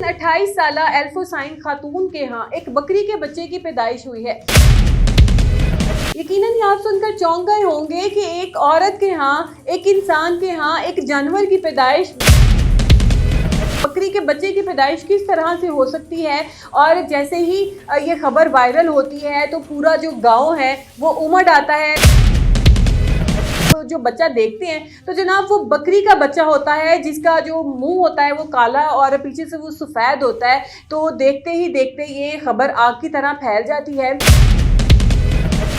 28 साला एल्फोसाइन खातून के यहाँ एक बकरी के बच्चे की पैदाइश हुई है। यकीनन आप सुनकर चौंक गए होंगे कि एक औरत के यहाँ, एक इंसान के यहाँ, एक जानवर की पैदाइश, बकरी के बच्चे की पैदाइश किस तरह से हो सकती है। और जैसे ही ये खबर वायरल होती है तो पूरा जो गांव है वो उमड़ आता है। तो जो बच्चा देखते हैं तो जनाब वो बकरी का बच्चा होता है, जिसका जो मुंह होता है वो काला और पीछे से वो सफ़ेद होता है। तो देखते ही देखते ये खबर आग की तरह फैल जाती है।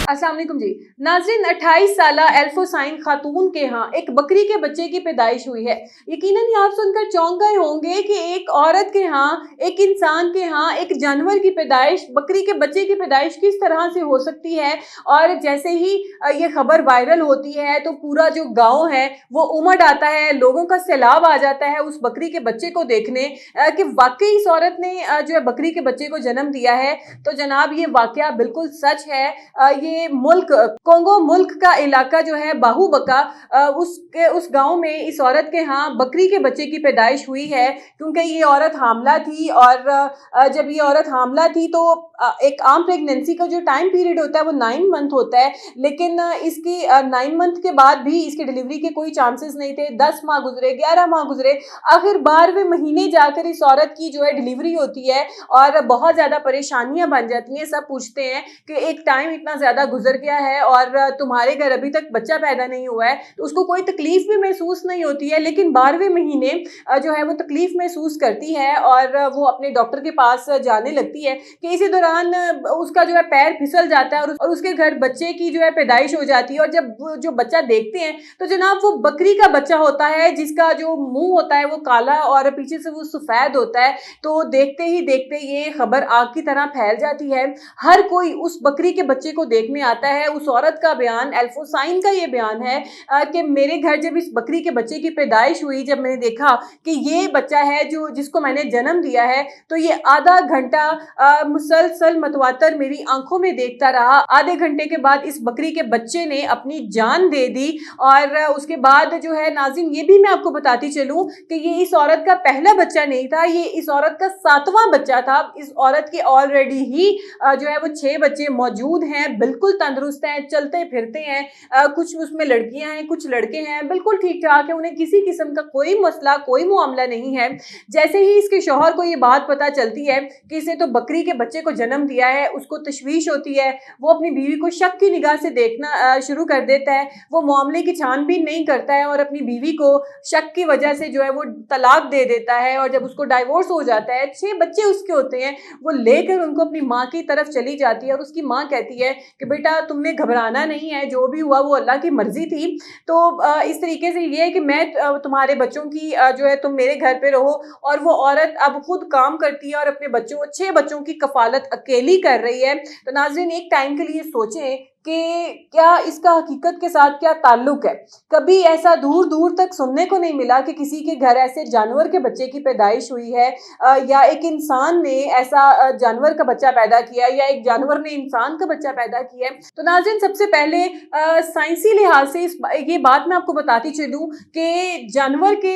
अस्सलाम वालेकुम जी नाज़रीन, 28 साला एल्फोसाइन खातून के यहाँ एक बकरी के बच्चे की पैदाइश हुई है। यकीनन आप सुनकर चौंक गए होंगे कि एक औरत के यहाँ, एक इंसान के यहाँ, एक जानवर की पैदाइश, बकरी के बच्चे की पैदाइश किस तरह से हो सकती है। और जैसे ही ये खबर वायरल होती है तो पूरा जो गांव है वो उमड़ आता है, लोगों का सैलाब आ जाता है उस बकरी के बच्चे को देखने कि वाकई इस औरत ने जो है बकरी के बच्चे को जन्म दिया है। तो जनाब ये वाकया बिल्कुल सच है। ये मुल्क कोंगो मुल्क का इलाका जो है बाहुबका, उस गांव में इस औरत के यहाँ बकरी के बच्चे की पैदाइश हुई है। क्योंकि ये औरत हामला थी और जब ये औरत हामला थी तो एक आम प्रेगनेंसी का जो टाइम पीरियड होता है वो 9 मंथ होता है, लेकिन इसकी 9 मंथ के बाद भी इसकी डिलीवरी के कोई चांसेस नहीं थे। 10 माह गुजरे, 11 माह गुजरे, आखिर 12वें महीने जाकर इस औरत की जो है डिलीवरी होती है और बहुत ज़्यादा परेशानियां बन जाती हैं। सब पूछते हैं कि एक टाइम इतना ज़्यादा गुजर गया है और तुम्हारे घर अभी तक बच्चा पैदा नहीं हुआ है, तो उसको कोई तकलीफ भी महसूस नहीं होती है। लेकिन 12वें महीने जो है वो तकलीफ महसूस करती है और वो अपने डॉक्टर के पास जाने लगती है कि इसी दौरान उसका जो है पैर फिसल जाता है और उसके घर बच्चे की जो है पैदाइश हो जाती है। और जब जो बच्चा देखते हैं तो जनाब वो बकरी का बच्चा होता है, जिसका जो मुंह होता है वो काला और पीछे से वो सफ़ेद होता है। तो देखते ही देखते ये खबर आग की तरह फैल जाती है। हर कोई उस बकरी के बच्चे को देखने आता है। उस औरत का बयान, एल्फोसाइन का ये बयान है कि मेरे घर जब इस बकरी के बच्चे की पैदाइश हुई, जब मैंने देखा कि ये बच्चा है जो जिसको मैंने जन्म दिया है, तो ये आधा घंटा मुसलसल मतवातर मेरी आंखों में देखता रहा। आधे घंटे के बाद इस बकरी के बच्चे ने अपनी जान दे दी। और उसके बाद जो है नाज़रीन, ये भी मैं आपको बताती चलूं कि ये इस औरत का पहला बच्चा नहीं था, ये इस औरत का 7वां बच्चा था। इस औरत के ऑलरेडी ही जो है वो 6 बच्चे मौजूद हैं, बिल्कुल तंदुरुस्त हैं, चलते फिरते हैं। कुछ उसमें लड़कियां हैं, कुछ लड़के हैं, बिल्कुल ठीक ठाक है, उन्हें किसी किस्म का कोई मसला, कोई मामला नहीं है। जैसे ही इसके शौहर को ये बात पता चलती है कि इसने तो बकरी के बच्चे को जन्म दिया है, उसको तशवीश होती है। वो अपनी बीवी को शक की निगाह से देखना शुरू कर देता है। वो मामले की छानबीन नहीं करता है और अपनी बीवी को शक की वजह से जो है वो तलाक दे देता है। और जब उसको डाइवोर्स हो जाता है, 6 बच्चे उसके होते हैं, वो लेकर उनको अपनी माँ की तरफ चली जाती है। और उसकी माँ कहती है कि बेटा तुमने घबराना नहीं है, जो भी हुआ वो अल्लाह की मर्जी थी। तो इस तरीके से ये है कि मैं तुम्हारे बच्चों की जो है तुम मेरे घर पे रहो। और वो औरत अब खुद काम करती है और अपने बच्चों, 6 बच्चों की कफालत अकेली कर रही है। तो नाज़रीन, एक टाइम के लिए सोचें कि क्या इसका हकीकत के साथ क्या ताल्लुक है। कभी ऐसा दूर दूर तक सुनने को नहीं मिला कि किसी के घर ऐसे जानवर के बच्चे की पैदाइश हुई है, या एक इंसान ने ऐसा जानवर का बच्चा पैदा किया, या एक जानवर ने इंसान का बच्चा पैदा किया है। तो नाज़रीन, सबसे पहले साइंसी लिहाज से ये बात मैं आपको बताती चलूँ कि जानवर के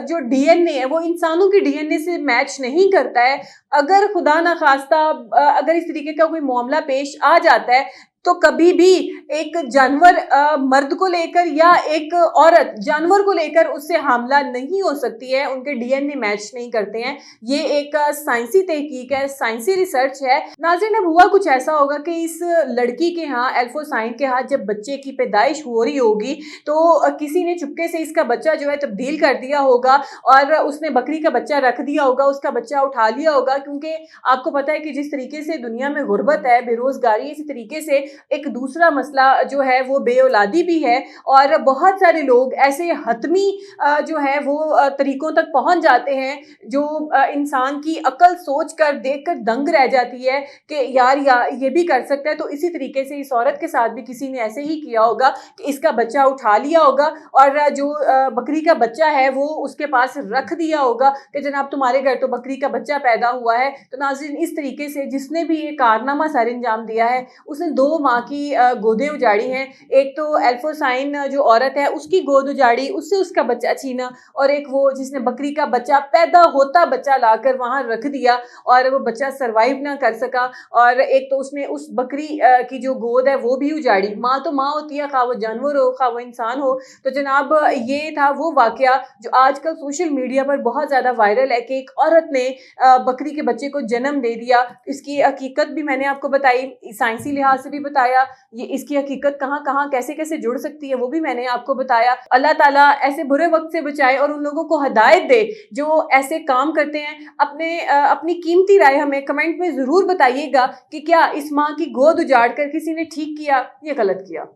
जो डीएनए है वो इंसानों के डीएनए से मैच नहीं करता है। अगर खुदा ना खास्ता अगर इस तरीके का कोई मामला पेश आ जाता है तो कभी भी एक जानवर मर्द को लेकर या एक औरत जानवर को लेकर उससे हमला नहीं हो सकती है, उनके डीएनए मैच नहीं करते हैं। ये एक साइंसी तहकीक है, साइंसी रिसर्च है। नाज़रीन, अब हुआ कुछ ऐसा होगा कि इस लड़की के यहाँ, एल्फोसाइन के यहाँ जब बच्चे की पैदाइश हो रही होगी तो किसी ने चुपके से इसका बच्चा जो है तब्दील कर दिया होगा और उसने बकरी का बच्चा रख दिया होगा, उसका बच्चा उठा लिया होगा। क्योंकि आपको पता है कि जिस तरीके से दुनिया में गुर्बत है, बेरोजगारी, इसी तरीके से एक दूसरा मसला जो है वो बेऔलादी भी है। और बहुत सारे लोग ऐसे हतमी जो है वो तरीकों तक पहुंच जाते हैं जो इंसान की अकल सोच कर देख कर दंग रह जाती है कि यार ये भी कर सकता है। तो इसी तरीके से इस औरत के साथ भी किसी ने ऐसे ही किया होगा कि इसका बच्चा उठा लिया होगा और जो बकरी का बच्चा है वो उसके पास रख दिया होगा कि जनाब तुम्हारे घर तो बकरी का बच्चा पैदा हुआ है। तो नाज़रीन, इस तरीके से जिसने भी ये कारनामा सर अंजाम दिया है उसने 2 माह की गोदे गोदें उजाड़ी हैं। एक तो एल्फोसाइन जो औरत है उसकी गोद उजाड़ी, उससे उसका बच्चा छीना, और एक वो जिसने बकरी का बच्चा, पैदा होता बच्चा लाकर वहाँ रख दिया और वो बच्चा सरवाइव ना कर सका। और एक तो उसने उस बकरी की जो गोद है वो भी उजाड़ी। माँ तो माँ होती है, खा वो जानवर हो खा वो इंसान हो। तो जनाब ये था वो वाकया जो आजकल सोशल मीडिया पर बहुत ज़्यादा वायरल है कि एक औरत ने बकरी के बच्चे को जन्म दे दिया। इसकी हकीकत भी मैंने आपको बताई, साइंसी लिहाज से भी बताया, ये इसकी हकीकत कहाँ कहाँ कैसे कैसे जुड़ सकती है वो भी मैंने आपको बताया। अल्लाह ताला ऐसे बुरे वक्त से बचाए और उन लोगों को हिदायत दे जो ऐसे काम करते हैं। अपनी कीमती राय हमें कमेंट में ज़रूर बताइएगा कि क्या इस माँ की गोद उजाड़ कर किसी ने ठीक किया या गलत किया।